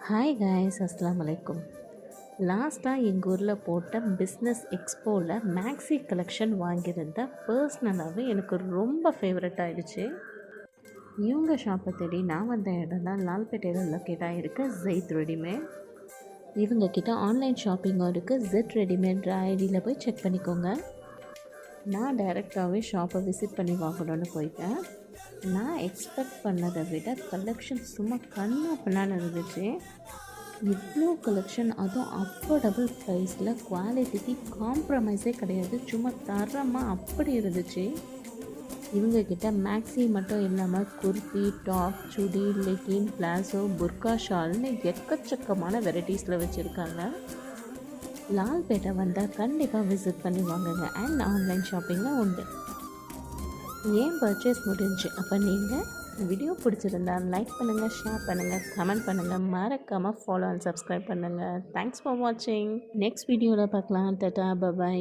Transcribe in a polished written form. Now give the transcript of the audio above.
Hi guys, அஸ்ஸலாமு அலைக்கும். லாஸ்ட்டாக எங்கள் ஊரில் போட்ட பிஸ்னஸ் எக்ஸ்போவில் மேக்ஸி கலெக்ஷன் வாங்கியிருந்த பர்சனலாகவே எனக்கு ரொம்ப ஃபேவரட் ஆகிடுச்சு. இவங்க ஷாப்பை தேடி நான் வந்த இடம் தான் லால்பேட்டையில் லொக்கேட்டாக இருக்க ஜெயித் ரெடிமேட். இவங்கக்கிட்ட ஆன்லைன் ஷாப்பிங்கும் இருக்குது. ஜெட் ரெடிமேட் ஐடியில் போய் செக் பண்ணிக்கோங்க. நான் டைரெக்டாகவே ஷாப்பை விசிட் பண்ணி வாங்கணும்னு போயிட்டேன். நான் எக்ஸ்பெக்ட் பண்ணதை விட கலெக்ஷன் சும்மா கண்ணா பின்னான்னு இருந்துச்சு. இவ்வளோ கலெக்ஷன், அதுவும் அஃபோர்டபுள் ப்ரைஸில், குவாலிட்டிக்கு காம்ப்ரமைஸே கிடையாது, சும்மா தரமாக அப்படி இருந்துச்சு. இவங்கக்கிட்ட மேக்ஸி மட்டும் இல்லாமல் குர்த்தி, டாப், சுடி, லெகின், பிளாசோ, புர்கா ஷால்னு எக்கச்சக்கமான வெரைட்டிஸில் வச்சுருக்காங்க. லால்பேட்டை வந்தால் கண்டிப்பாக விசிட் பண்ணி வாங்குங்க. அண்ட் ஆன்லைன் ஷாப்பிங்கும் உண்டு. ஏன் பர்ச்சேஸ் முடிஞ்சு. அப்போ நீங்கள் வீடியோ பிடிச்சிருந்தா லைக் பண்ணுங்கள், ஷேர் பண்ணுங்கள், கமெண்ட் பண்ணுங்கள், மறக்காமல் ஃபாலோ அண்ட் சப்ஸ்கிரைப் பண்ணுங்கள். தேங்க்ஸ் ஃபார் வாட்சிங். நெக்ஸ்ட் வீடியோவில் பார்க்கலாம். டாடா, பை.